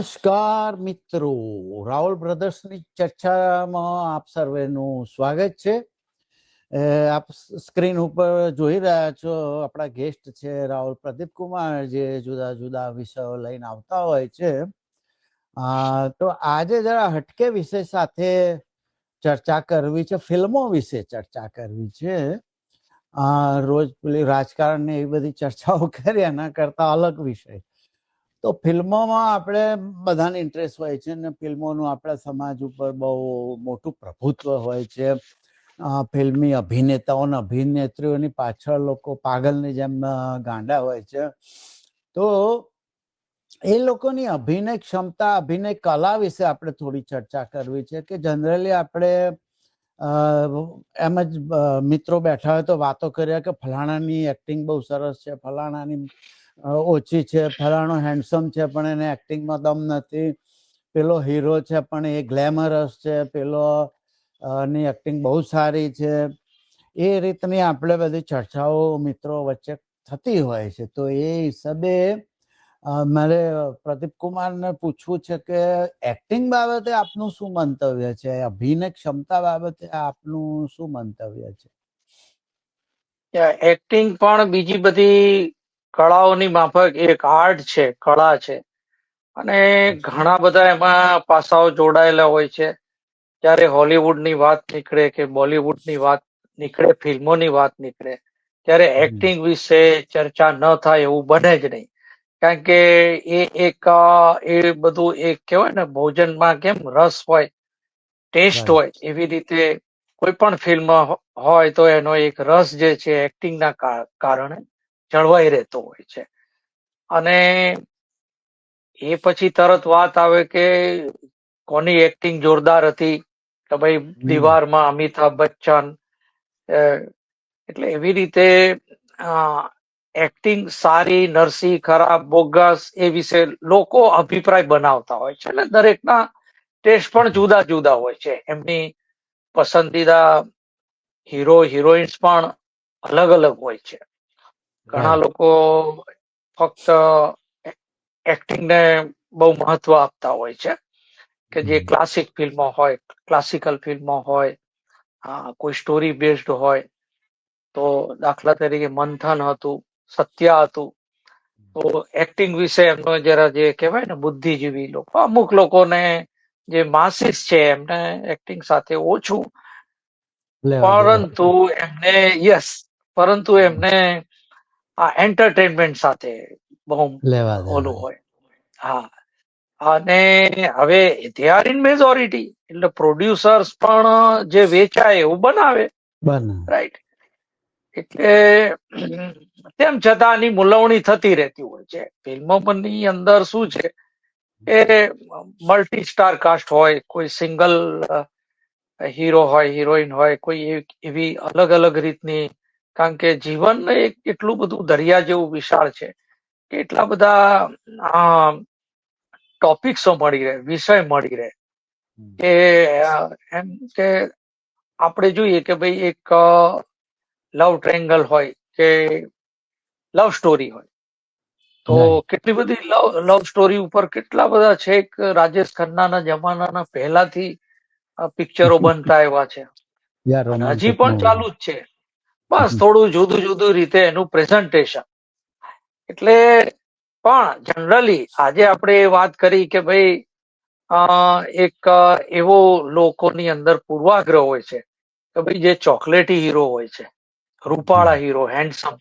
નમસ્કાર મિત્રો, રાહુલ બ્રધર્સની ચર્ચામાં આપ સર્વેનું સ્વાગત છે. આપ સ્ક્રીન ઉપર જોઈ રહ્યા છો આપણા ગેસ્ટ છે રાહુલ પ્રદીપ કુમાર, જે જુદા જુદા વિષયો લઈને આવતા હોય છે. તો આજે જરા હટકે વિષય સાથે ચર્ચા કરવી છે, ફિલ્મો વિશે ચર્ચા કરવી છે. રોજ પેલી રાજકારણ ને એવી બધી ચર્ચાઓ કરી, એના કરતા અલગ વિષય. તો ફિલ્મોમાં આપણે બધાને ઇન્ટરેસ્ટ હોય છે ને ફિલ્મોનું આપણા સમાજ ઉપર બહુ મોટું પ્રભુત્વ હોય છે. ફિલ્મી અભિનેતાઓ અને અભિનેત્રીઓની પાછળ લોકો પાગલની જેમ ગાંડા હોય છે. તો એ લોકોની અભિનય ક્ષમતા, અભિનય કલા વિશે આપણે થોડી ચર્ચા કરવી છે કે જનરલી આપણે એમ જ મિત્રો બેઠા હોય તો વાતો કર્યા કે ફલાણાની એક્ટિંગ બહુ સરસ છે, ફલાણાની ઓછી છે, ફલાણો હેન્ડસમ છે પણ એને એક્ટિંગમાં દમ નથી, પેલો હીરો છે પણ એ ગ્લેમરસ છે, પેલો ની એક્ટિંગ બહુ સારી છે. એ રીતની આપણે બધી ચર્ચાઓ મિત્રો વચ્ચે થતી હોય છે. તો એ હિસાબે મારે પ્રદીપ કુમારને પૂછવું છે કે એક્ટિંગ બાબતે આપનું શું મંતવ્ય છે, અભિનય ક્ષમતા બાબતે આપનું શું મંતવ્ય છે? એક્ટિંગ પણ બીજી બધી કળાઓની માફક એક આર્ટ છે, કળા છે, અને ઘણા બધા એમાં પાસાઓ જોડાયેલા હોય છે. જ્યારે હોલીવુડની વાત નીકળે કે બોલિવૂડની વાત નીકળે, ફિલ્મોની વાત નીકળે, ત્યારે એક્ટિંગ વિશે ચર્ચા ન થાય એવું બને જ નહીં. કારણ કે એ બધું એક કહેવાય ને, ભોજનમાં કેમ રસ હોય, ટેસ્ટ હોય, એવી રીતે કોઈ પણ ફિલ્મ હોય તો એનો એક રસ જે છે એક્ટિંગના કારણે જળવાઈ રહેતો હોય છે. અને એ પછી તરત વાત આવે કે કોની એક્ટિંગ જોરદાર હતી, કે ભાઈ દીવારમાં અમિતાભ બચ્ચન. એટલે એવી રીતે એક્ટિંગ સારી, નરસી, ખરાબ, બોગસ એ વિશે લોકો અભિપ્રાય બનાવતા હોય છે. એટલે દરેકના ટેસ્ટ પણ જુદા જુદા હોય છે, એમની પસંદીદા હીરો હિરોઈન્સ પણ અલગ અલગ હોય છે. ઘણા લોકો ફક્ત એક્ટિંગને બહુ મહત્વ આપતા હોય છે, કે જે ક્લાસિક ફિલ્મો હોય, ક્લાસિકલ ફિલ્મો હોય, કોઈ સ્ટોરી બેઝડ હોય. તો દાખલા તરીકે મંથન હતું, સત્યા હતું. તો એક્ટિંગ વિશે એમનો જરા જે કહેવાય ને બુદ્ધિજીવી લોકો, અમુક લોકોને જે માસિસ છે એમને એક્ટિંગ સાથે ઓછું, પરંતુ એમને આ એન્ટરટેનમેન્ટ સાથે બહુ ઓલું હોય. હા, અને હવે દે આર ઇન મેજોરિટી, એટલે પ્રોડ્યુસર્સ પણ જે વેચાય એવું બનાવે, રાઈટ. એટલે તેમ છતાં આની મૂલવણી થતી રહેતી હોય છે. ફિલ્મોની અંદર શું છે એ મલ્ટી સ્ટાર કાસ્ટ હોય, કોઈ સિંગલ હીરો હોય, હિરોઈન હોય, કોઈ એવી અલગ અલગ રીતની. કારણ કે જીવન એટલું બધું દરિયા જેવું વિશાળ છે કે એટલા બધા ટોપિક્સો મળી રહે, વિષય મળી રહે, કે એમ કે આપણે જોઈએ કે ભાઈ એક લવ ટ્રેંગલ હોય કે લવ સ્ટોરી હોય, તો કેટલી બધી લવ સ્ટોરી ઉપર કેટલા બધા છે. રાજેશ ખન્નાના જમાનાના પહેલાથી પિક્ચરો બનતા એવા છે, અને હજી પણ ચાલુ જ છે. બસ થોડું જુદું જુદું રીતે એનું પ્રેઝન્ટેશન. એટલે પણ જનરલી આજે આપણે વાત કરી કે ભાઈ એક એવો લોકોની અંદર પૂર્વાગ્રહ હોય છે કે ભાઈ જે ચોકલેટી હીરો હોય છે, રૂપાળા હીરો, હેન્ડસમ,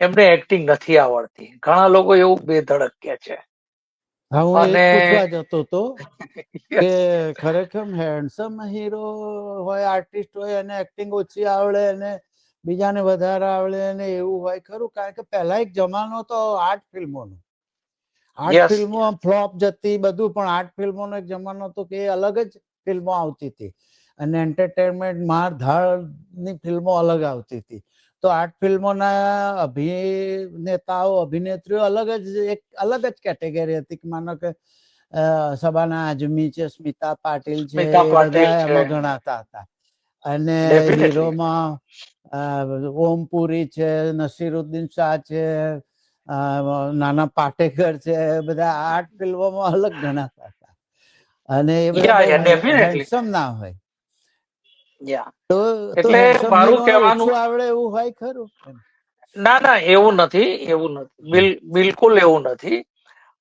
એમને એક્ટિંગ નથી આવડતી. ઘણા લોકો એવું બેધડક કે છે. હું એ પૂછવા જતો હતો કે ખરેખર હેન્ડસમ હીરો હોય, આર્ટિસ્ટ હોય, અને એક્ટિંગ ઓછી આવડે અને બીજાને વધારે આવડે ને એવું હોય ખરું? કારણ કે પહેલા એક જમાનો તો આર્ટ ફિલ્મોનો, આર્ટ ફિલ્મો ફ્લોપ જતી બધું, પણ આર્ટ ફિલ્મોનો એક જમાનો તો કે અલગ જ ફિલ્મો આવતી હતી, અને એન્ટરટેનમેન્ટ માર ધાડની ફિલ્મો અલગ આવતી હતી. તો આર્ટ ફિલ્મોના અભિનેતાઓ, અભિનેત્રીઓ એક અલગ જ કેટેગરી હતી. માનો કે શબાના આઝમી છે, સ્મિતા પાટીલ છે, એ બધા એમાં ગણાતા હતા. અને હીરોમાં ઓમ પુરી છે, નસીરુદ્દીન શાહ છે, નાના પાટેકર છે, બધા આર્ટ ફિલ્મોમાં અલગ ગણાતા હતા અને એ બધા બહુ હેન્ડસમ ના હોય. તો એટલે મારું કહેવાનું ઓછું આવડે એવું હોય ખરું? ના એવું નથી, બિલકુલ એવું નથી.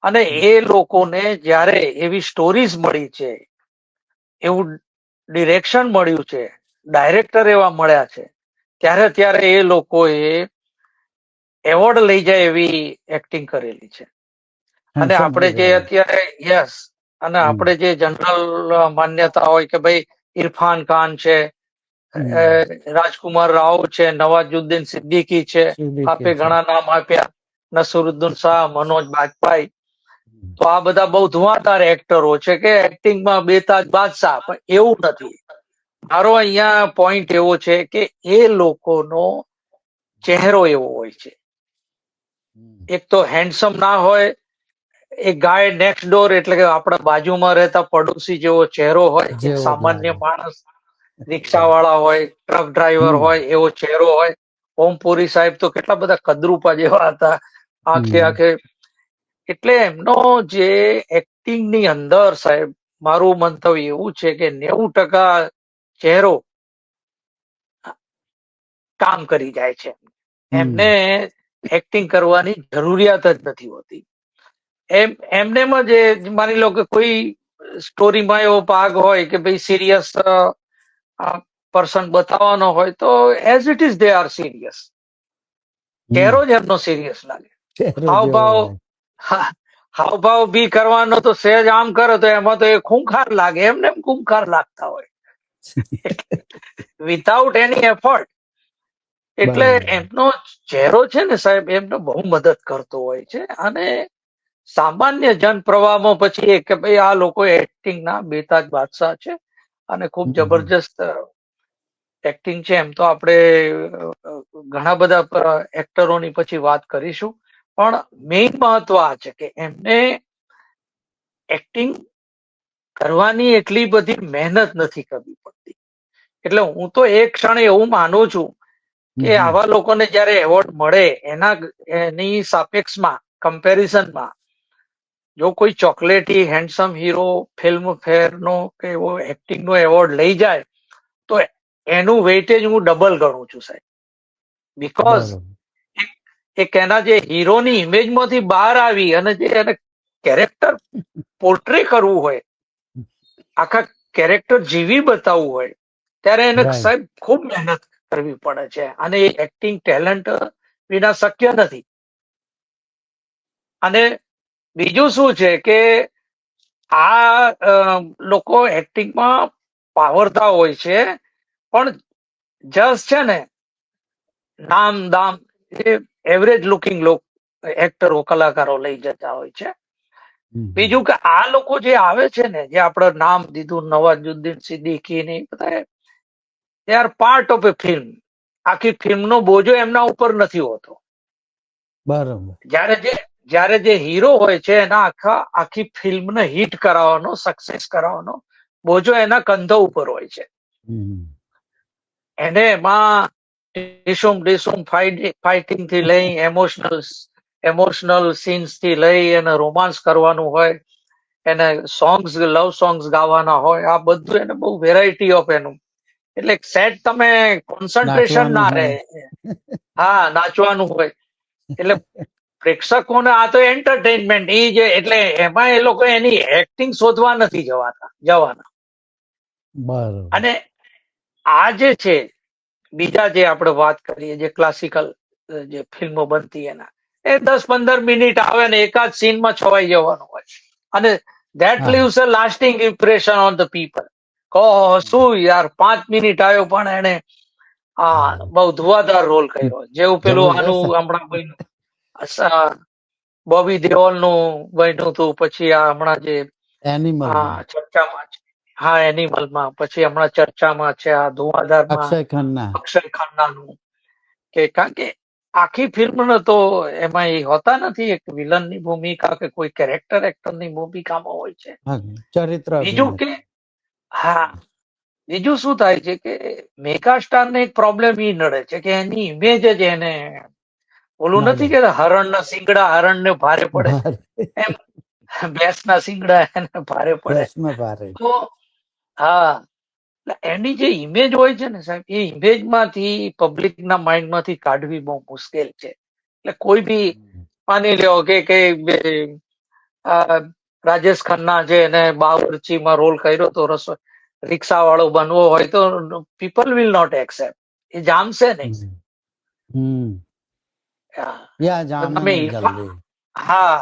અને એ લોકોને જ્યારે એવી સ્ટોરીઝ મળી છે, એવું ડિરેક્શન મળ્યું છે, ડાયરેક્ટર એવા મળ્યા છે, ત્યારે એ લોકોએ એવોર્ડ લઈ જાય એવી એક્ટિંગ કરેલી છે. અને આપણે જે અત્યારે અને આપણે જે જનરલ માન્યતા હોય કે ભાઈ ઇરફાન ખાન છે, રાજકુમાર રાવ છે, નવાઝુદ્દીન સિદ્દીકી છે, આપે ઘણા નામ આપ્યા, નસરુદ્દીન શાહ, મનોજ બાજપાઈ, તો આ બધા બહુ ધુઆધાર એક્ટરો છે કે એક્ટિંગમાં બેતાજ બાદશાહ. પણ એવું નથી. મારો અહીંયા પોઈન્ટ એવો છે કે એ લોકોનો ચહેરો એવો હોય છે. એક તો હેન્ડસમ ના હોય, એક ગાય નેક્સ્ટ ડોર એટલે કે આપણા બાજુમાં રહેતા પડોશી જેવો ચહેરો હોય, એક સામાન્ય માણસ, રિક્ષા વાળા હોય, ટ્રક ડ્રાઈવર હોય એવો ચહેરો હોય. ઓમપુરી સાહેબ તો કેટલા બધા કદરૂપા જેવા હતા, આખે એટલે એમનો જે એક્ટિંગ ની અંદર સાહેબ, મારું મંતવ્ય એવું છે કે 90% ચહેરો કામ કરી જાય છે. એમને એક્ટિંગ કરવાની જરૂરિયાત જ નથી હોતી. એમનેમ જ માની લો કે કોઈ સ્ટોરીમાં એવો ભાગ હોય કે ભાઈ સિરિયસ પર્સન બતાવવાનો હોય, તો as it is they are serious. ચહેરો જ એમનો સિરિયસ લાગે. હાવભાવ બી કરવાનો તો સહેજ આમ કરે તો એમાં તો એ ખૂંખાર લાગે, એમને ખૂંખાર લાગતા હોય વિધાઉટ એની એફર્ટ. એટલે એમનો ચહેરો છે ને સાહેબ, એમને બહુ મદદ કરતો હોય છે. અને સામાન્ય જન પ્રવાહમાં પછી કે ભાઈ આ લોકો એક્ટિંગ ના બેતાજ બાદશાહ છે અને ખૂબ જબરજસ્ત એક્ટિંગ છે. એમ તો આપણે ઘણા બધા એક્ટરોની પછી વાત કરીશું, પણ મેઇન મહત્વ આ છે કે એમને એક્ટિંગ કરવાની એટલી બધી મહેનત નથી કરવી પડતી. એટલે હું તો એક ક્ષણે એવું માનું છું કે આવા લોકોને જયારે એવોર્ડ મળે એની સાપેક્ષમાં, કમ્પેરિઝનમાં, જો કોઈ ચોકલેટી હેન્ડસમ હીરો ફિલ્મ ફેર નો કે એવો એક્ટિંગ નો એવોર્ડ લઈ જાય, તો એનું વેઇટેજ હું ડબલ ગણું છું સાહેબ. બીકોઝ એક એના જે હીરોની ઇમેજમાંથી બહાર આવી અને જે એને કેરેક્ટર પોર્ટ્રે કરવું હોય, આખા કેરેક્ટર જીવી બતાવવું હોય, ત્યારે એને સાહેબ ખૂબ મહેનત કરવી પડે છે. અને એ એક્ટિંગ ટેલેન્ટ વિના શક્ય નથી. અને બીજું શું છે કે આ લોકો એક્ટિંગમાં પાવરતા હોય છે, પણ જસ્ટ છે ને નામ દામ એ એવરેજ લુકિંગ એક્ટરો, કલાકારો લઈ જતા હોય છે. બીજું કે આ લોકો જે આવે છે ને, જે આપણે નામ દીધું, નવાઝુદ્દીન સિદ્દીકી ને બધા, they are part of A film. આખી ફિલ્મનો બોજો એમના ઉપર નથી હોતો. બરાબર. જ્યારે જે હીરો હોય છે એના આખી ફિલ્મને હિટ કરાવવાનો, સક્સેસ કરાવવાનો બોજો એના કંધો ઉપર હોય છે. એને એમાં ડીસુમ ફાઇટિંગ થી લઈ એમોશનલ સીન્સ થી લઈ અને રોમાન્સ કરવાનું હોય, એને લવ સોંગ્સ ગાવાના હોય, આ બધું એને બહુ વેરાયટી ઓફ એનું. એટલે સેટ તમે કોન્સન્ટ્રેશન ના રહે. નાચવાનું હોય. એટલે પ્રેક્ષકોને આ તો એન્ટરટેનમેન્ટ એટલે એમાં એ લોકો એની એક્ટિંગ શોધવા નથી જવાના. અને આ જે છે, બીજા જે આપણે વાત કરીએ, જે ક્લાસિકલ જે ફિલ્મો બનતી એના, એ 10-15 મિનિટ આવે ને એકાદ સીનમાં છવાઈ જવાનું હોય, અને that leaves a lasting impression on the people. શું યાર 5 મિનિટ આવ્યો પણ એને બહુ ધુઆધાર રોલ કર્યો. જેવું પેલું આનું હમણાં બોબી દેઓલ નું બન્યું હતું, પછી આ હમણાં જે ચર્ચામાં છે, એનિમલમાં, પછી હમણાં ચર્ચામાં છે આ ધુઆધારમાં અક્ષય ખન્નાનું. કારણ કે આખી ફિલ્મ તો એમાં એ હોતા નથી, એક વિલન ની ભૂમિકા કે કોઈ એક્ટર ની ભૂમિકામાં હોય છે. બીજું શું થાય છે કે મેગા સ્ટાર ને એક પ્રોબ્લેમ એ નડે છે કે એની ઇમેજ જ એને ઓલું નથી કે હરણ ના શિંગડા હરણ ને ભારે પડે, એમ ભેંસ ના શિંગડા એને ભારે પડે. તો હા, એની જે ઇમેજ હોય છે ને સાહેબ, એ ઇમેજ માંથી પબ્લિક ના માઇન્ડ માંથી કાઢવી બહુ મુશ્કેલ છે. એટલે કોઈ બી માની લ્યો કે રાજેશ ખન્ના છે એને બાવરચીમાં રોલ કર્યો તો રસોઈ રિક્ષા વાળો બનવો હોય તો પીપલ વિલ નોટ એક્સેપ્ટ, એ જામશે નહીં. તમે હા,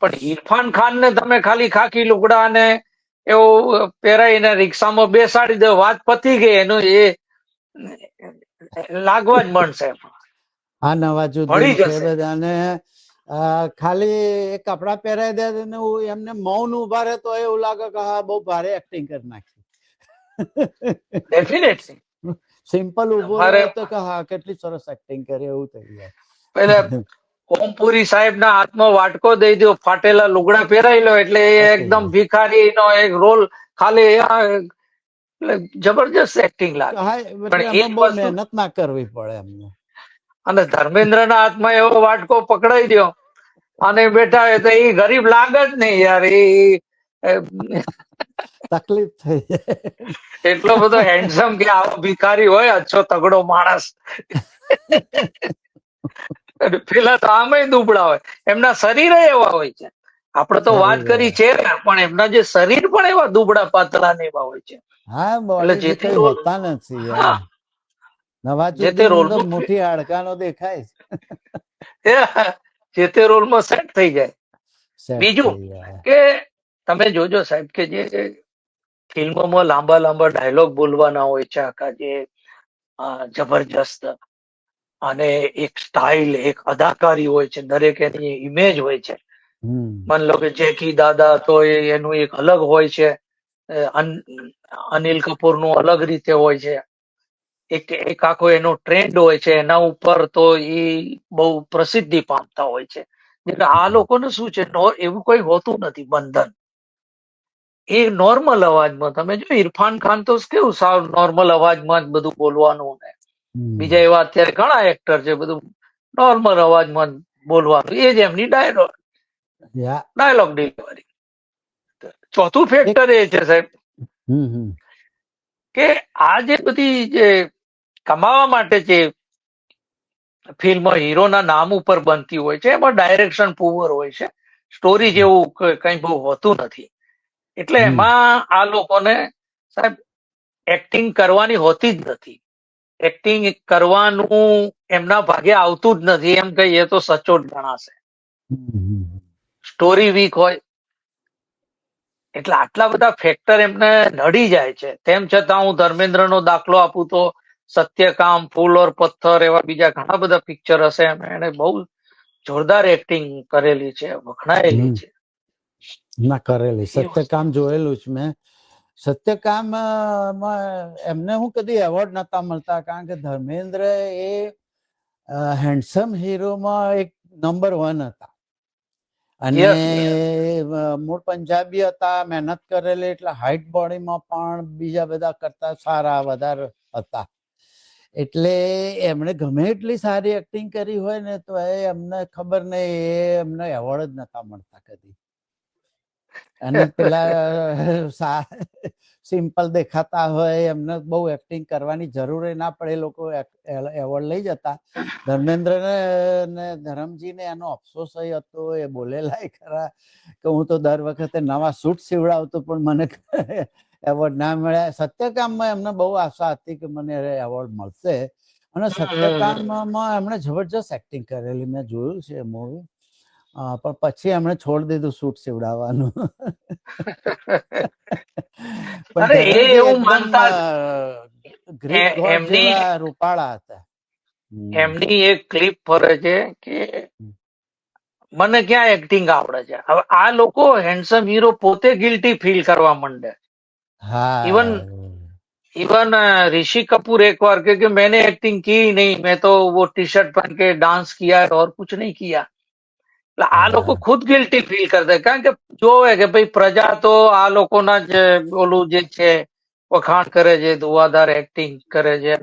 પણ ઇરફાન ખાન ને તમે ખાલી ખાખી લુગડા ને એવું પહેરાઈને રિક્ષામાં બેસાડી દો, વાત પતી ગઈ. એનું એ લાગવા જ મળશે. આ નવાજુદ્દીન છે બધાને ખાલી કપડા પહેરાઈ દે ને એમને મૌન ઉભા રહે તો એવું લાગે કે હા બહુ ભારે એક્ટિંગ કરી નાખી. ડેફિનેટલી સિમ્પલ ઉભો રહે તો કે હા કેટલી સરસ એક્ટિંગ કરી એવું થઈ જાય. પેલા ઓમપુરી સાહેબ ના હાથમાં વાટકો દઈ દો, ફાટેલા લુગડા પહેરાઈ લો એટલે એકદમ ભિખારી નો એક રોલ, ખાલી જબરજસ્ત એક્ટિંગ લાગે. પણ બહુ મહેનત ના કરવી પડે એમને. અને ધર્મેન્દ્ર ના હાથમાં એવો વાટકો પકડાઈ દો અને બેઠા હોય તો એ ગરીબ લાગે જ નહીં યાર. એ તકલીફ થઈ જાય. એટલો બધો હેન્ડસમ કે આવો ભિખારી હોય અચ્છો તગડો માણસ. પેલા તો આમે દુબળા હોય, એમના શરીર એવા હોય છે. આપણે તો વાત કરી છે પણ એમના જે શરીર પણ એવા દુબળા પાતળા ને એવા હોય છે. હા, બોડી કઈ હોતા નથી યાર. નવાજુદ્દીન તો મુઠ્ઠી હાડકાનો દેખાય જે તે રોલમાં સેટ થઈ જાય. બીજું કે તમે જોજો સાહેબ કે જે ફિલ્મોમાં લાંબા લાંબા ડાયલોગ બોલવાના હોય છે, આખા જે જબરજસ્ત, અને એક સ્ટાઇલ એક અદાકારી હોય છે, દરેક એની ઇમેજ હોય છે. માન લો કે જેકી દાદા તો એનું એક અલગ હોય છે, અનિલ કપૂર નું અલગ રીતે હોય છે, એક આખો એનો ટ્રેન્ડ હોય છે, એના ઉપર તો એ બહુ પ્રસિદ્ધિ પામતા હોય છે. આ લોકોને શું છે, એવું કોઈ હોતું નથી બંધન. એ નોર્મલ અવાજમાં તમે જો ઇરફાન ખાન તો કેવું સાવ નોર્મલ અવાજમાં જ બધું બોલવાનું ને, બીજા એવા અત્યારે ઘણા એક્ટર છે બધું નોર્મલ અવાજમાં બોલવાનું, એ જ એમની ડાયલોગ ડિલિવરી. ચોથું ફેક્ટર એ છે સાહેબ કે આ જે બધી જે કમાવા માટે જે ફિલ્મ હીરોના નામ ઉપર બનતી હોય છે એમાં ડાયરેક્શન પુઅર હોય છે, સ્ટોરી જેવું કઈ બહુ હોતું નથી. એટલે એમાં આ લોકોને સાહેબ એક્ટિંગ કરવાની હોતી જ નથી. એક્ટિંગ કરવાનું એમના ભાગે આવતું જ નથી, એમ કહીએ તો સચોટ ગણાશે. સ્ટોરી વીક હોય એટલે આટલા બધા ફેક્ટર એમને નડી જાય છે. તેમ છતાં હું ધર્મેન્દ્રનો દાખલો આપું તો સત્યકામ, ફૂલ ઓર પથ્થર એવા બીજા ઘણા બધા પિક્ચર હશે, એને બહુ જોરદાર એક્ટિંગ કરેલી છે, વખણાયેલી છે. ના કરેલી, સત્યકામ જોયેલું છે મેં. સત્યકામ એમને હું કદી એવોર્ડ નતા મળતા, કારણ કે ધર્મેન્દ્ર એ હેન્ડસમ હીરોમાં એક નંબર 1 હતા, અને મૂળ પંજાબી હતા, મહેનત કરેલી, એટલે હાઈટ બોડીમાં પણ બીજા બધા કરતા સારા વધારે હતા. એટલે એમણે ગમે એટલી સારી એક્ટિંગ કરી હોય ને તો એમને ખબર નહીં, એમને એવોર્ડ જ નતા મળતા કદી. અને પેલા સિમ્પલ દેખાતા હોય એમને બહુ એક્ટિંગ કરવાની જરૂર ના પડે, લોકો એવોર્ડ લઈ જતા. ધર્મેન્દ્ર ને ધરમજી ને એનો અફસોસ હતો, એ બોલેલા ખરા કે હું તો દર વખતે નવા સૂટ સીવડાવતો પણ મને એવોર્ડ ના મળ્યા. સત્યકામમાં એમને બહુ આશા હતી કે મને એવોર્ડ મળશે, અને સત્યકામમાં એમણે જબરજસ્ત એક્ટિંગ કરેલી, મેં જોયું છે મૂવી. પણ પછી એમણે છોડી દીધું સૂટ સીવડાવવાનું. રૂપાળા હતા. એમની એક ક્લિપ ફરે છે કે મને ક્યાં એક્ટિંગ આવડે છે. હવે આ લોકો હેન્ડસમ હીરો પોતે ગિલ્ટી ફીલ કરવા માંડે. इवन ऋषि कपूर एक बार क्योंकि मैंने एक्टिंग की नहीं, मैं तो वो टी शर्ट पहन के डांस किया है और कुछ नहीं किया. આ લોકો ખુદ ગિલ્ટી ફીલ કરતા, કારણ કે જોવે કે ભાઈ પ્રજા તો આ લોકોના જ ઓલું જે છે વખાણ કરે છે, દુવાદાર એક્ટિંગ કરે છે,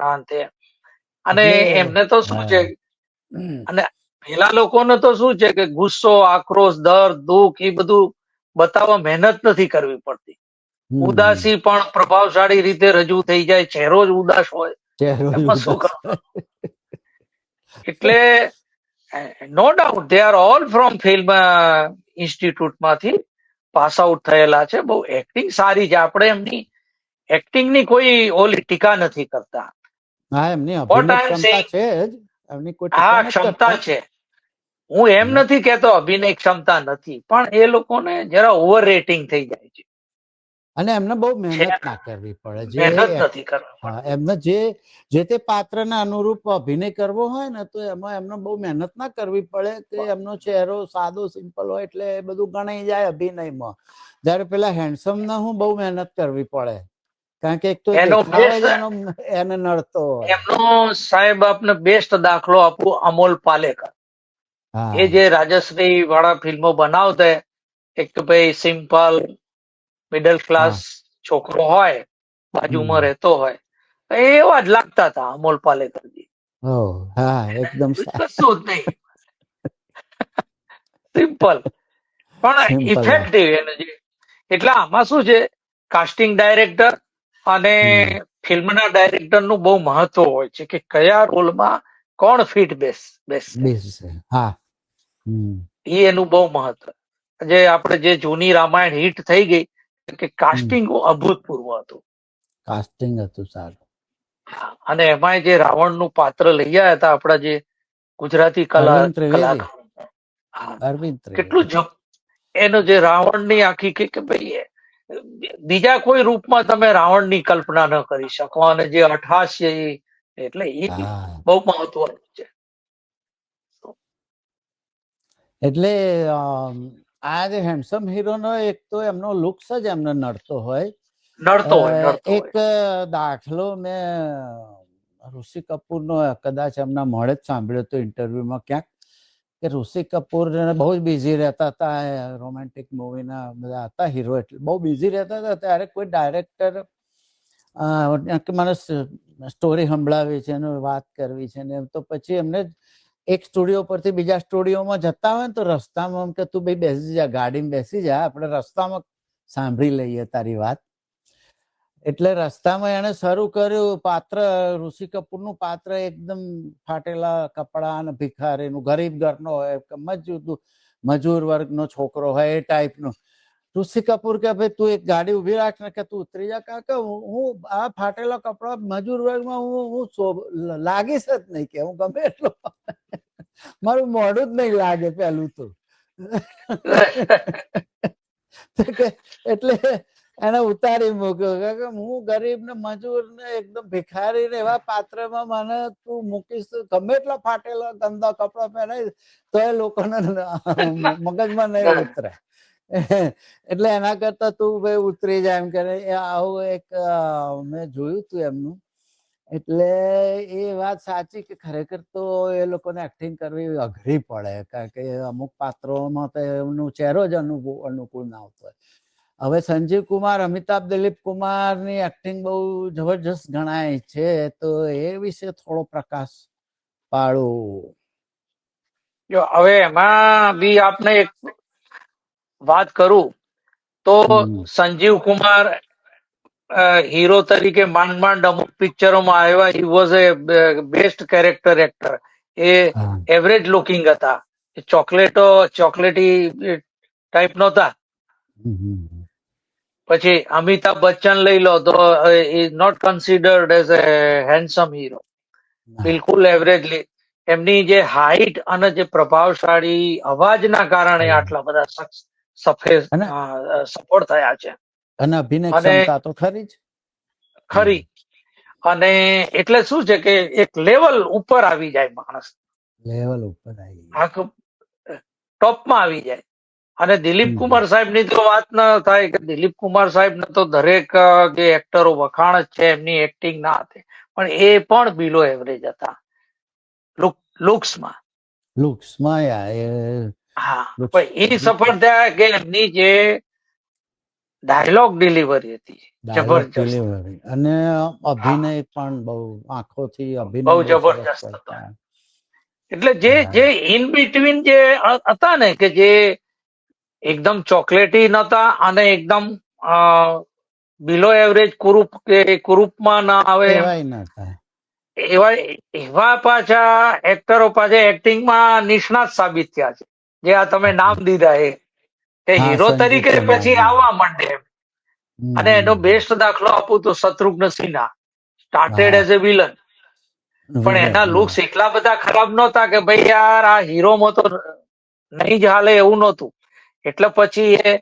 અને એમને તો શું છે, અને પેલા લોકોને તો શું છે કે ગુસ્સો, આક્રોશ, દર્દ, દુઃખ એ બધું બતાવવા મહેનત નથી કરવી પડતી. ઉદાસી પણ પ્રભાવશાળી રીતે રજૂ થઈ જાય, ચહેરો જ ઉદાસ હોય, એમાં શું કરવાનું? એટલે no doubt they are all from film institute માંથી પાસ આઉટ થયેલા છે. બહુ એક્ટિંગ સારી છે. આપણે એમની એક્ટિંગ ની કોઈ ઓલી ટીકા નથી કરતા. હા, એમની વોટ અભિનય આઈ એમ ક્ષમતા સેઇંગ, છે જ, એમની કોઈ ટીકા હા નથી ક્ષમતા કરતા. છે. હું એમ નથી કેતો અભિનય ક્ષમતા નથી, પણ એ લોકોને જરા ઓવર રેટિંગ થઈ જાય છે. અને એમને બહુ છે મહેનત ના કરવી પડે. મહેનત જે નથી કરવા હા, પડતી. એમને જે તે પાત્રના અનુરૂપ અભિનય કરવો હોય ને, તો એમાં એમને બહુ મહેનત ના કરવી પડે. કે એમનો ચહેરો સાદો સિમ્પલ હોય એટલે એ બધું ગણાઈ જાય અભિનયમાં. જયારે પેલા હેન્ડસમ ને હું બહુ મહેનત કરવી પડે, કારણ કે એક તો એનો દેખાવ જ બેસ્ટ, એને નડતો હોય. એમનો સાહેબ આપને બેસ્ટ દાખલો આપું, અમોલ પાલેકર. એ હા. જે રાજશ્રી વાળા ફિલ્મો બનાવતા, એક ભાઈ સિમ્પલ મિડલ ક્લાસ હા. છોકરો હોય, બાજુમાં રહેતો હોય, એવા જ લાગતા હતા અમોલ પાલેકરજી. હા, એકદમ કશું જ નહીં, સિમ્પલ પણ સિમ્પલ. ઇફેક્ટિવ. એટલે આમાં શું છે, કાસ્ટિંગ ડાયરેક્ટર અને ફિલ્મના ડાયરેક્ટર નું બહુ મહત્વ હોય છે કે કયા રોલમાં કોણ ફિટ બેસશે. હા. એ એનું બહુ મહત્વ. જે આપણે જે જૂની રામાયણ હિટ થઈ ગઈ કે કાસ્ટિંગ અભૂતપૂર્વ હતું. કાસ્ટિંગ હતું સારું. અને એમાં જે રાવણનું પાત્ર લઈ આવ્યા હતા આપણા જે ગુજરાતી અરવિંદ ત્રિવેદી. કલાકાર, અરવિંદ કેટલું ત્રિવેદી. એનો જે રાવણની આખી કે ભાઈ બીજા કોઈ રૂપમાં તમે રાવણની કલ્પના ન કરી શકો. અને જે અઠહાસ્ય એટલે એ હા, બહુ મહત્વનું છે. એટલે આ જે હેન્ડસમ હીરો નો એક તો એમનો લુક્સ જ એમને નડતો હોય. નડતો એક હોય. દાખલો મેં ઋષિ કપૂર નો કદાચ એમના મોડે જ સાંભળ્યો હતો ઇન્ટરવ્યુમાં ક્યાંક, કે ઋષિ કપૂર બહુ જ બિઝી રહેતા હતા, રોમેન્ટિક મૂવીના બધા હતા હીરો, એટલે બહુ બિઝી રહેતા હતા. ત્યારે કોઈ ડાયરેક્ટર મને સ્ટોરી સંભળાવી છે અને વાત કરવી છે ને, તો પછી એમને એક સ્ટુડિયો પરથી બીજા સ્ટુડિયોમાં જતા હોય ને, તો રસ્તામાં કે તું ભાઈ બેસી જા, ગાડીમાં બેસી જા, આપણે રસ્તામાં સાંભળી લઈએ તારી વાત. એટલે રસ્તામાં એને શરૂ કર્યું. પાત્ર ઋષિ કપૂરનું પાત્ર એકદમ ફાટેલા કપડા અને ભિખારીનું, ગરીબ ઘરનો હોય, મજૂર વર્ગનો છોકરો હોય, એ ટાઈપનું. ઋષિ કપૂર કે ભાઈ તું એક ગાડી ઉભી રાખ ને, કે તું ઉતરી જા, કારણ કે હું આ ફાટેલા કપડા મજૂર વર્ગમાં હું લાગીશ જ નહીં, કે હું ગમે એટલો મારું મોઢું જ નહીં લાગે પેલું તો. એટલે એને ઉતારી મૂક્યો કે હું ગરીબ ને મજૂર ને એકદમ ભિખારી ને એવા પાત્રમાં મને તું મૂકીશ, ગમે એટલા ફાટેલા ગંદા કપડા પહેરાય તો એ લોકોને મગજમાં નહીં ઉતરે. એટલે એના કરતા તું ભાઈ ઉતરી જાય એમ કરે. આવું એક મેં જોયું તું એમનું. એટલે એ વાત સાચી કે ખરેખર તો એ લોકોને એક્ટિંગ કરવી અઘરી પડે, કારણ કે અમુક પાત્રોમાં તો એમનો ચહેરો જ અનુકૂળ ના આવતો હોય. હવે સંજીવ કુમાર, અમિતાભ, દિલીપ કુમારની એક્ટિંગ બહુ જબરજસ્ત ગણાય છે, તો એ વિશે થોડો પ્રકાશ પાડો. જો હવે એમાં બી આપને એક વાત કરું તો સંજીવ કુમાર હીરો તરીકે માંડ માંડ અમુક પિક્ચરોમાં આવ્યા. He was A best character actor. A average looking હતા, ચોકલેટી ટાઈપ નહોતા. પછી અમિતાભ બચ્ચન લઈ લો તો is not considered as a handsome hero, બિલકુલ એવરેજલી. એમની જે હાઈટ અને જે પ્રભાવશાળી અવાજના કારણે આટલા બધા સફળ થયા છે. અને અભિનય અને ક્ષમતા તો ખરી જ. ખરી. અને એટલે શું છે કે એક લેવલ ઉપર આવી જાય માણસ, લેવલ ઉપર આવી આખું ટોપમાં આવી જાય. અને દિલીપ કુમાર સાહેબ ની તો વાત ન થાય કે દિલીપ કુમાર સાહેબ ને તો દરેક જે એક્ટરો વખાણ જ છે એમની એક્ટિંગ ના હતી, પણ એ પણ બિલો એવરેજ હતા લુક્સમાં. હા, પણ એ સફળ થયા કે એમની જે ડાયલોગ ડિલિવરી હતી ડાયલોગ જબરજસ્ત, ડિલિવરી અને અભિનય પણ બહુ આંખોથી અભિનય બહુ બહુ સરસ જબરજસ્ત હતો. કરતા. એટલે જે ઇન બિટવીન જે હતા ને, કે જે એકદમ ચોકલેટી નતા અને એકદમ બિલો એવરેજ કુરૂપ કે કુરૂપમાં ના આવે એવાય નતા. એવા એવા પાછા એક્ટરો પાછા એક્ટિંગમાં નિષ્ણાત સાબિત થયા છે, જે આ તમે નામ દીધા એ કે હા, હીરો સંજય તરીકે કુમાર. પછી આવવા માંડે એમ. અને એનો બેસ્ટ દાખલો આપું તો શત્રુઘ્ન સિન્હા સ્ટાર્ટેડ હા, એઝ એ વિલન, પણ વિલન. એના લુક્સ એટલા બધા ખરાબ નહોતા કે ભાઈ યાર આ હીરોમાં તો નહીં જ હાલે એવું નહોતું. એટલે પછી એ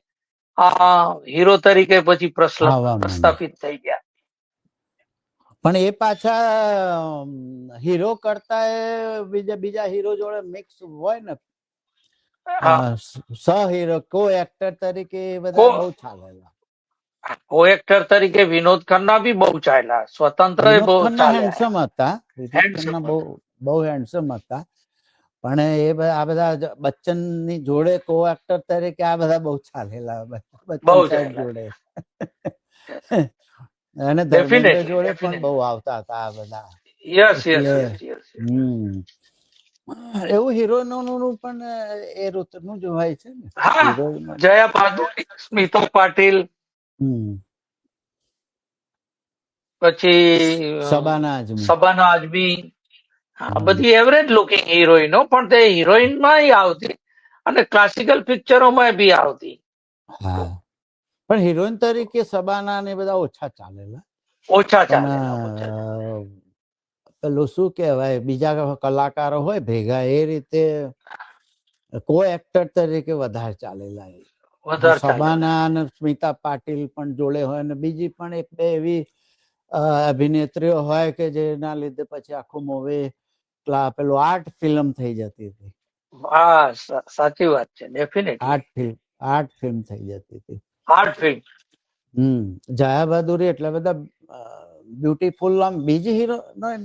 હીરો તરીકે પછી આવવા માંડે. પ્રસ્થાપિત થઈ ગયા. પણ એ પાછા હીરો કરતા બીજા બીજા હીરો જોડે મિક્સ હોય ને, સહ હીરો કો એક્ટર તરીકે બધા બહુ ચાલેલા. કો એક્ટર તરીકે વિનોદ ખન્ના બી બહુ ચાલ્યા, સ્વતંત્ર વિનોદ બહુ ખન્ના ચાલ્યા, હેન્ડસમ હતા. વિનોદ ખન્ના બહુ હેન્ડસમ હતા. પણ આ બધા બચ્ચન ની જોડે કો એક્ટર તરીકે આ બધા બહુ ચાલેલા, બચ્ચન સાહેબ જોડે. અને ધર્મેન્દ્ર જોડે પણ બહુ આવતા હતા આ બધા. એટલે એવું હિરોઈનોનું પણ એ ઋતુનું જ હોય છે ને. જયા ભાદુરી, સ્મિતા પાટીલ, પછી શબાના આઝમી, આ બધી એવરેજ લુકિંગ હિરોઈનો, પણ તે હિરોઈનમાં આવતી અને ક્લાસિકલ પિક્ચરોમાં બી આવતી. હા, પણ હિરોઈન તરીકે શબાના ને બધા ઓછા ચાલેલા. ઓછા પણ ચાલેલા. પેલું શું કહેવાય, બીજા કલાકારો હોય ભેગા એ રીતે કો એક્ટર તરીકે વધારે ચાલેલા. શબાના અને સ્મિતા પાટીલ પણ જોડે હોય, અને બીજી પણ એક બે એવી અભિનેત્રીઓ હોય કે જેના લીધે પછી આખું મૂવી પેલું આર્ટ ફિલ્મ થઈ જતી હતી. હા, સાચી વાત છે. ડેફિનેટલી આર્ટ ફિલ્મ થઈ જતી હતી. Art film. જયા બહાદુરી એટલે બધા બ્યુટીફુલ. આમ બીજી હીરો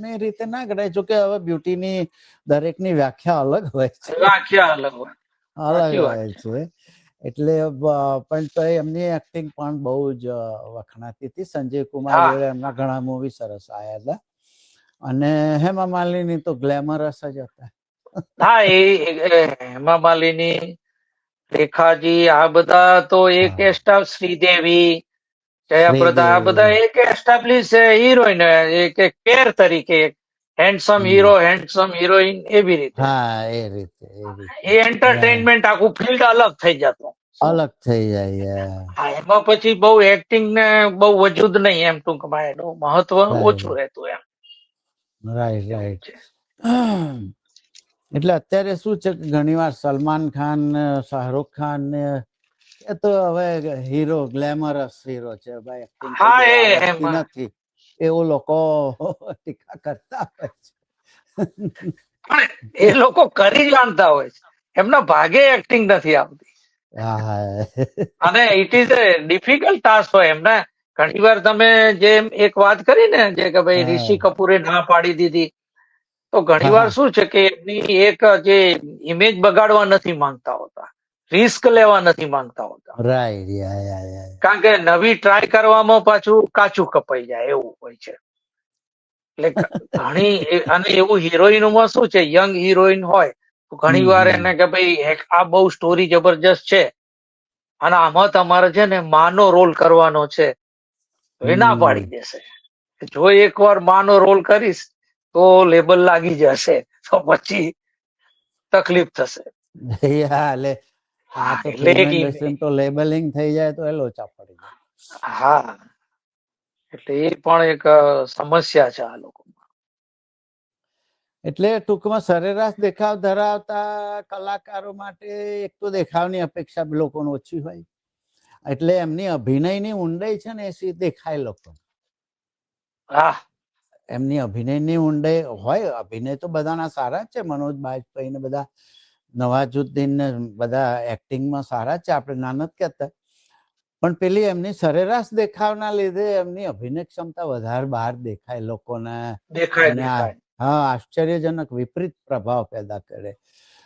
ની રીતે ના ગણાય, જોકે હવે બ્યુટીની દરેકની વ્યાખ્યા અલગ હોય છે. વ્યાખ્યા અલગ હોય, અલગ હોય છે. એટલે પણ તો એમની એક્ટિંગ પણ બહુ જ વખણાતી હતી. સંજય કુમાર જોડે એમના ઘણા મૂવી સરસ આવ્યા હતા. અને હેમા માલિની તો ગ્લેમરસ જ હતા. હા, એ હેમા માલિની, રેખાજી, આ બધા તો એક એસ્ટાબ્લિશ, શ્રીદેવી, જયાપ્રદા, આ બધા એક એસ્ટાબ્લિશ હિરોઈન, એક પેર તરીકે હેન્ડસમ હીરો, હેન્ડસમ હિરોઈન, એવી રીતે. હા, એ રીતે એ એન્ટરટેનમેન્ટ આખું ફિલ્ડ અલગ થઈ જતું. અલગ થઈ જાય. હા, એમાં પછી બહુ એક્ટિંગ ને બહુ વજૂદ નહીં, એમ ટૂંકમાં એનું મહત્વ ઓછું રહેતું એમ. રાઈટ. એટલે અત્યારે શું છે કે ઘણી વાર સલમાન ખાન, શાહરુખ ખાન ને એ તો હવે હીરો, ગ્લેમરસ હીરો છે ભાઈ, એક્ટિંગ તો બહુ આવડતી નથી એવું લોકો ટીકા કરતા હોય છે. પણ એ લોકો કરી જાણતા હોય છે, એમના ભાગે એક્ટિંગ નથી આવતી. અને it is A difficult task હોય એમને. ઘણી વાર તમે જેમ એક વાત કરી ને, જે કે ભાઈ ઋષિ કપૂરે ના પાડી દીધી, તો ઘણી વાર શું છે કે એમની એક જે ઇમેજ બગાડવા નથી માંગતા હોતા, રિસ્ક લેવા નથી માંગતા હોતા. કારણ કે નવી ટ્રાય કરવામાં પાછું કાચું કપાઈ જાય એવું હોય છે. એટલે ઘણી, અને એવું હિરોઈનમાં શું છે, યંગ હિરોઈન હોય તો ઘણી વાર એને કે ભાઈ આ બહુ સ્ટોરી જબરજસ્ત છે અને આમાં તમારે છે ને માનો રોલ કરવાનો છે, તો એ ના પાડી દેશે. જો એકવાર માનો રોલ કરીશ તો લેબલ લાગી જશે, તો પછી તકલીફ થશે. એટલે તો લેબલિંગ થઈ જાય તો એ લોચા પડી જાય. હા, એટલે એ પણ એક સમસ્યા છે આ લોકો. એટલે ટૂંકમાં સરેરાશ દેખાવ ધરાવતા કલાકારો માટે એક તો દેખાવની અપેક્ષા લોકોને ઓછી હોય, એટલે એમની અભિનયની ઊંડાઈ છે ને એ દેખાય લોકો. એમની અભિનયની ઊંડાઈ હોય. અભિનય તો બધાના સારા જ છે, મનોજ બાજપેયી ને બધા, નવાઝુદ્દીન ને બધા એક્ટિંગમાં સારા જ છે, આપણે ના નથી કહેતા. પણ પેલી એમની સરેરાશ દેખાવના લીધે એમની અભિનય ક્ષમતા વધારે બહાર દેખાય લોકોને. આશ્ચર્યજનક વિપરીત પ્રભાવ પેદા કરે.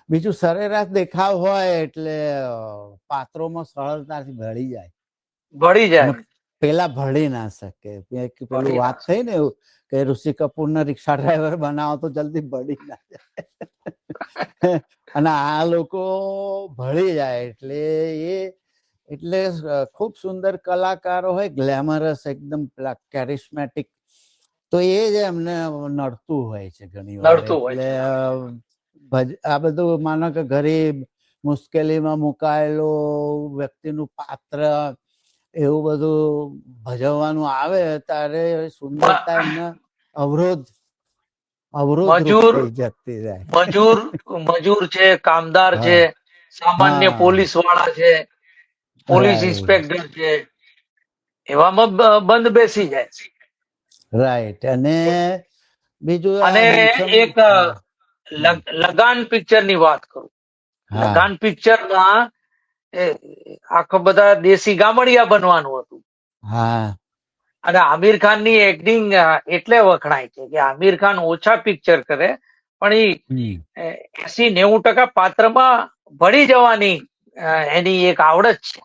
બીજું, સરેરાશ દેખાવ હોય એટલે પાત્રોમાં સરળતાથી ભળી જાય. પેલા ભળી ના શકે. પેલું વાત થઈ ને એવું કે ઋષિ કપૂર ને રિક્ષા ડ્રાઈવર બનાવો તો જલ્દી ભળી ના જાય અને આ લોકો ભળી જાય. એટલે ખૂબ સુંદર કલાકારો હોય, ગ્લેમરસ એકદમ કેરિસ્મેટિક, તો એ જ એમને નડતું હોય છે ઘણી વાર. એટલે આ બધું માનો કે ગરીબ, મુશ્કેલીમાં મુકાયેલો વ્યક્તિનું પાત્ર એવું બધું ભજવવાનું આવે ત્યારે સુંદરતા એમને અવરોધ થઈ જતી જાય. મજૂર છે, કામદાર છે, સામાન્ય પોલીસ વાળા છે, પોલીસ ઇન્સ્પેક્ટર છે, એવામાં બંધ બેસી જાય. રાઈટ. અને બીજું એક લગાન પિક્ચર ની વાત કરું. લગાન પિક્ચરમાં આખો બધા દેશી ગામડિયા બનવાનું હતું. અને આમિર ખાન ની એક્ટિંગ એટલે વખણાય છે કે આમિર ખાન ઓછા પિક્ચર કરે પણ એ 80-90% પાત્રમાં ભળી જવાની એની એક આવડત છે.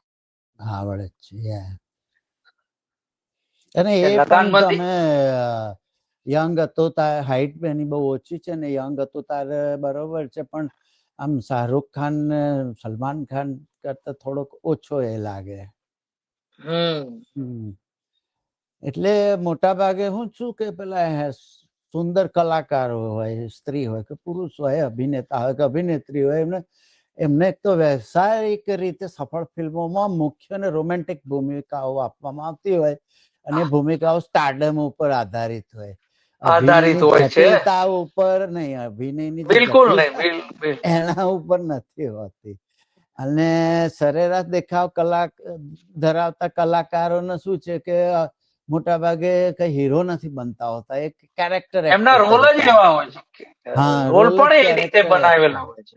અને એ પણ તમે યંગ હતો તારે, હાઈટ એની બહુ ઓછી છે ને, યંગ હતો તારે બરોબર છે, પણ આમ શાહરુખ ખાન ને સલમાન ખાન કરતા થોડોક ઓછો એ લાગે. એટલે મોટા ભાગે હું છું કે પેલા સુંદર કલાકારો હોય, સ્ત્રી હોય કે પુરુષ હોય, અભિનેતા હોય કે અભિનેત્રી હોય, એમને એક તો વ્યવસાયિક રીતે સફળ ફિલ્મોમાં મુખ્ય અને રોમેન્ટિક ભૂમિકાઓ આપવામાં આવતી હોય અને ભૂમિકાઓ સ્ટારડમ ઉપર આધારિત હોય. અભિનયની જટિલતા ઉપર નહીં, અભિનયની એના ઉપર નથી હોતી. અને સરેરાશ દેખાવ ધરાવતા કલાકારોને શું છે કે મોટા ભાગે કઈ હીરો નથી બનતા હોતા, એક કેરેક્ટર એમના રોલ જ એવા હોય છે. રોલ પણ એ રીતે બનાવેલા હોય છે.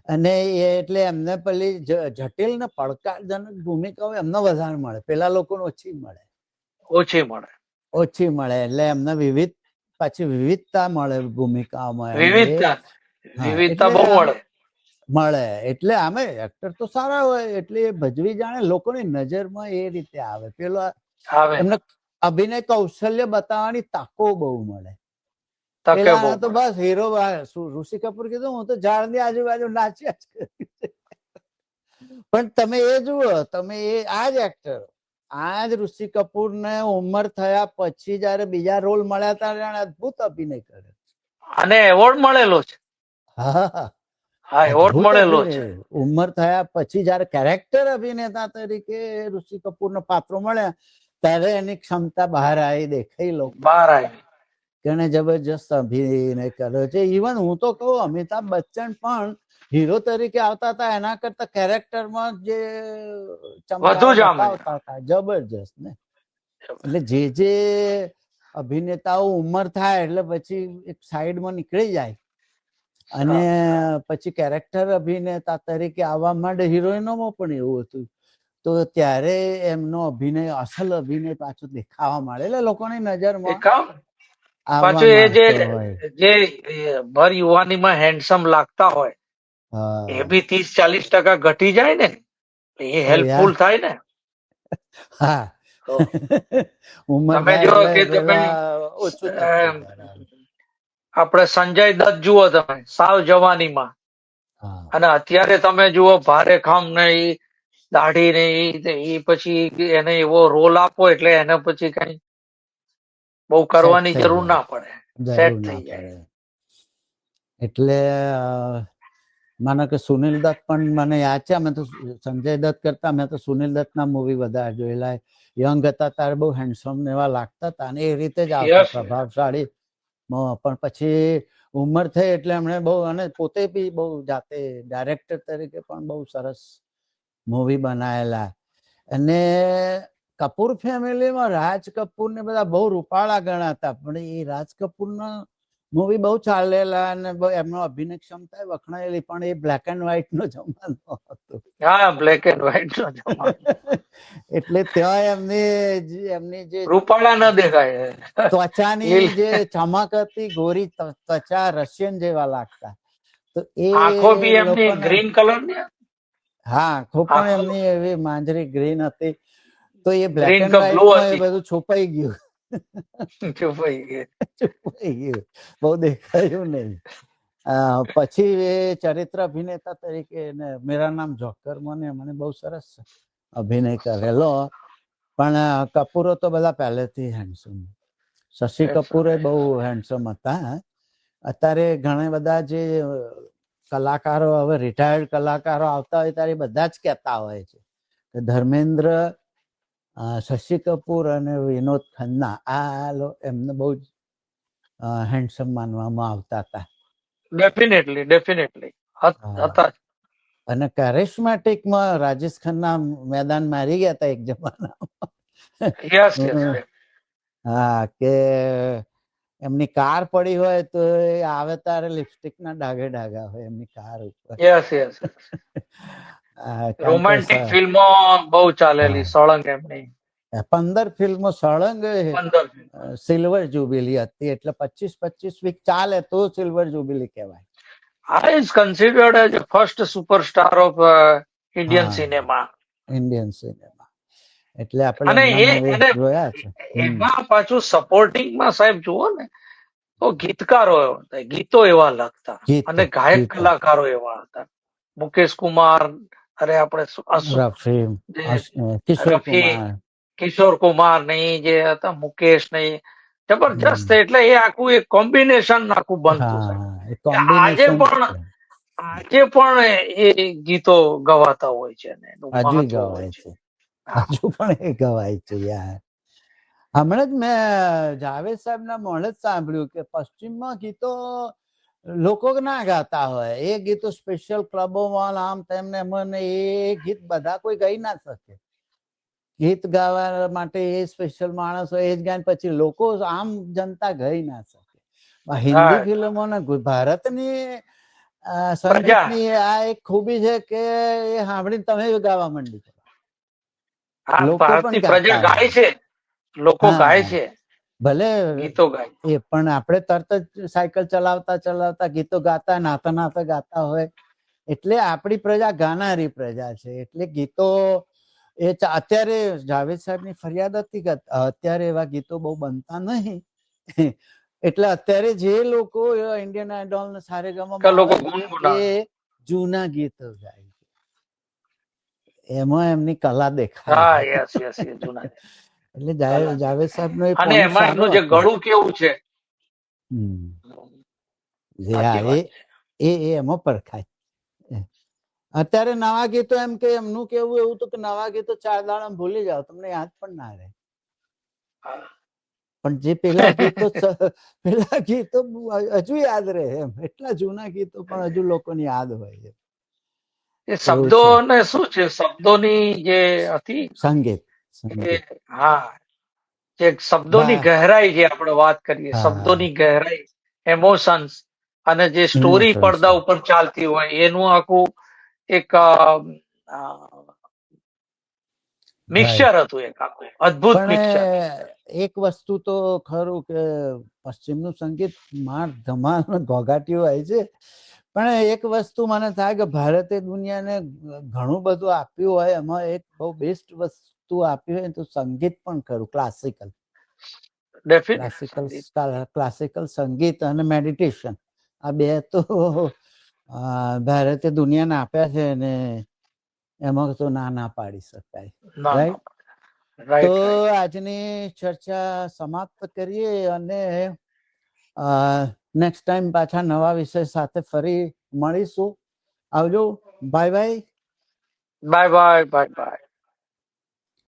અને એટલે એમને પેલી જટિલ ને પડકારજનક ભૂમિકાઓ એમને વધારે મળે, પેલા લોકોને ઓછી મળે. એટલે એમને વિવિધતા મળે ભૂમિકાઓમાં, મળે. એટલે આમે એક્ટર તો સારા હોય એટલે એ ભજવી જાણે, લોકોની નજરમાં એ રીતે આવે. પેલો એમને અભિનય કૌશલ્ય બતાવવાની તકો બહુ મળે. પેલા તો બસ હીરો, ઋષિ કપૂર કીધું હું તો ઝાડની આજુબાજુ નાચ્યા જ. પણ તમે એ જુઓ, તમે આ જ એક્ટર, આ જ ઋષિ કપૂર ને ઉંમર થયા પછી જયારે બીજા રોલ મળ્યા ત્યારે અદભુત અભિનય કર્યો અને એવોર્ડ મળેલો છે. ઉંમર થયા પછી જયારે કેરેક્ટર અભિનેતા તરીકે ઋષિ કપૂર ના પાત્રો મળ્યા ત્યારે એની ક્ષમતા બહાર આવી, દેખાઈ લોકો બહાર આવી કે એને જબરજસ્ત અભિનય કર્યો છે. ઇવન હું તો કહું, અમિતાભ બચ્ચન પણ હીરો તરીકે આવતા હતા એના કરતા કેરેક્ટરમાં જે ચમકારો બતાવતા હતા જબરજસ્ત ને. એટલે જે અભિનેતાઓ ઉંમર થાય એટલે પછી એક સાઈડમાં નીકળી જાય અને પછી કેરેક્ટર અભિનેતા તરીકે આવવા માંડે. હિરોઈનોમાં પણ એવું હતું. તો ત્યારે એમનો અભિનય, અસલ અભિનય પાછો દેખાવા મળે, એટલે લોકોની નજરમાં પાછું એ જે ભર યુવાનીમાં હેન્ડસમ લાગતા હોય એ બી 30-40% ઘટી જાય ને, એ હેલ્પફુલ થાય ને. તમે જો કે આપણે સંજય દત્ત જુઓ, તમે સાવ જવાનીમાં, અને અત્યારે તમે જુઓ ભારે ખામ ને દાઢી ને એ પછી એને એવો રોલ આપો એટલે એને પછી કઈ બહુ કરવાની જરૂર ના પડે, સેટ થઈ જાય. એટલે માનો કે સુનિલ દત્ત પણ મને યાદ છે, અમે તો સંજય દત્ત કરતા મેં તો સુનિલ દત્ત ના મૂવી વધારે જોયેલા. યંગ હતા ત્યારે બહુ હેન્ડસમ ને એવા લાગતા હતા અને એ રીતે જ આવતા, પ્રભાવશાળી. પણ પછી ઉંમર થઈ એટલે એમણે બહુ, અને પોતે બી બહુ જાતે ડાયરેક્ટર તરીકે પણ બહુ સરસ મૂવી બનાયેલા. અને કપૂર ફેમિલીમાં રાજ કપૂર ને બધા બહુ રૂપાળા ગણાતા, પણ એ રાજ કપૂરના મૂવી બહુ ચાલેલા અને એમનો અભિનય ક્ષમતા વખણાયેલી, પણ એ બ્લેક એન્ડ વ્હાઈટ નો જમાનો હતો. બ્લેક એન્ડ વ્હાઈટ નો જમાનો. એટલે ત્યાં એમની જે રૂપાળા ન દેખાય, ત્વચાની જે ચમક હતી, ગોરી ત્વચા, રશિયન જેવા લાગતા. તો એ આંખો બી એમની ગ્રીન કલર ની. આંખો પણ એમની એવી માંજરી ગ્રીન હતી. તો એ બ્લેક ગ્રીન એન્ડ કે બ્લુ વ્હાઈટમાં એ હતી. બધું છુપાઈ ગયું. છુપાઈ ગઈ. છુપાઈ ગયું, બહુ દેખાયું નહીં. પછી એ ચરિત્ર અભિનેતા તરીકે મેરા નામ જોકર મને બહુ સરસ અભિનય કરેલો. પણ કપૂરો તો બધા પહેલેથી હેન્ડસમ. શશી કપૂર એ બહુ હેન્ડસમ હતા. અત્યારે ઘણા બધા જે કલાકારો, હવે રિટાયર્ડ કલાકારો આવતા હોય ત્યારે બધા જ કહેતા હોય છે કે ધર્મેન્દ્ર, શશી કપૂર અને વિનોદ ખન્ના એમને બહુ જ હેન્ડસમ માનવામાં આવતા હતા. ડેફિનેટલી હતા. અને કેરેસ્મેટિકમાં રાજેશ ખન્ના મેદાન મારી ગયા હતા એક જમાનામાં. હા, કે એમની કાર પડી હોય તો આવે તારે લિપસ્ટિક ના ડાઘે ડાઘા હોય એમની કાર ઉપર. રોમેન્ટિક ફિલ્મો બહુ ચાલેલી. સળંગ એમની 15 ફિલ્મો સળંગ સિલ્વર જુબિલી હતી. એટલે 25 વીક ચાલે તો સિલ્વર જુબિલી કહેવાય. is considered as the first superstar of Indian cinema. એટલે આપણે જોયા છે. એમાં પાછું સપોર્ટિંગમાં સાહેબ જુઓ ને તો ગીતકારો, ગીતો એવા લખતા અને ગાયક કલાકારો એવા હતા. મુકેશ કુમાર, અરે આપણે કિશોર કુમાર નહીં જે હતા, મુકેશ નહીં, જબરજસ્ત. એટલે એ આખું એક કોમ્બિનેશન આખું બનતું. આજે પણ એ ગીતો ગવાતા હોય છે. હજુ પણ એ ગવાય છે યાર. હમણાં જ મેં જાવેદ સાહેબ ના મોઢે જ સાંભળ્યું કે પશ્ચિમમાં ગીતો લોકો ના ગાતા હોય, એ ગીતો સ્પેશિયલ ક્લબોમાં આમ તેમને મને એ ગીત બધા કોઈ ગાઈ ના શકે. ગીત ગાવા માટે એ સ્પેશિયલ માણસ હોય, એ જ ગાય. પછી લોકો આમ જનતા ગઈ ના શકે. હિન્દી ફિલ્મો ને ભારતની સંગીતની આ એક ખૂબી છે કે એ સાંભળીને તમે ગાવા માંડી છો. લોકો પણ ગાય છે, લોકો ગાય છે, ભલે ગીતો ગાય. એ પણ આપણે તરત જ સાયકલ ચલાવતા ચલાવતા ગીતો ગાતા, નાતા નાતા ગાતા હોય. એટલે આપણી પ્રજા ગાનારી પ્રજા છે. એટલે ગીતો એ અત્યારે જાવેદ સાહેબ ની ફરિયાદ હતી કે અત્યારે એવા ગીતો બહુ બનતા નહીં. એટલે અત્યારે જે લોકો ઇન્ડિયન આઇડોલ ને સારેગામા એ જૂના ગીતો ગાય છે. એમાં એમની કલા દેખાય. એટલે જાવેદ સાહેબ નો એનું જે ગળું કેવું છે એમાં પરખાય. અત્યારે નવા ગીતો એમ કે એમનું કેવું એવું તો કે નવા ગીતો 4 દાડા ભૂલી જાવ, તમને યાદ પણ ના રહે. પણ જે પેલા ગીતો હજુ યાદ રહે એમ. એટલા જૂના ગીતો પણ હજુ લોકોને યાદ હોય. એ શબ્દો ને શું છે, શબ્દોની જે હતી સંગીત, જે શબ્દોની ગહેરાઈ, જે આપણે વાત કરીએ શબ્દોની ગહેરાઈ, એમોશન્સ, અને જે સ્ટોરી પડદા ઉપર ચાલતી હોય એનું આખું એક મિક્સચર હતું, એક આખું અદ્ભુત મિક્સચર. એક વસ્તુ તો ખરું કે પશ્ચિમનું સંગીત માર ધમાલ ઘોઘાટીઓ હોય છે. પણ એક વસ્તુ મને થાય કે ભારતે દુનિયાને ઘણું બધું આપ્યું હોય, એમાં એક બહુ બેસ્ટ વસ્તુ આપી હોય તો સંગીત પણ ખરું. ક્લાસિકલ સંગીત અને મેડિટેશન, આ બે તો ભારતે દુનિયાને આપ્યા છે ને એમાં તો ના પાડી શકાય. રાઈટ. તો આજની ચર્ચા સમાપ્ત કરીએ અને નેક્સ્ટ ટાઈમ પાછા નવા વિષય સાથે ફરી મળીશું. આવજો. Bye bye. Bye bye bye bye.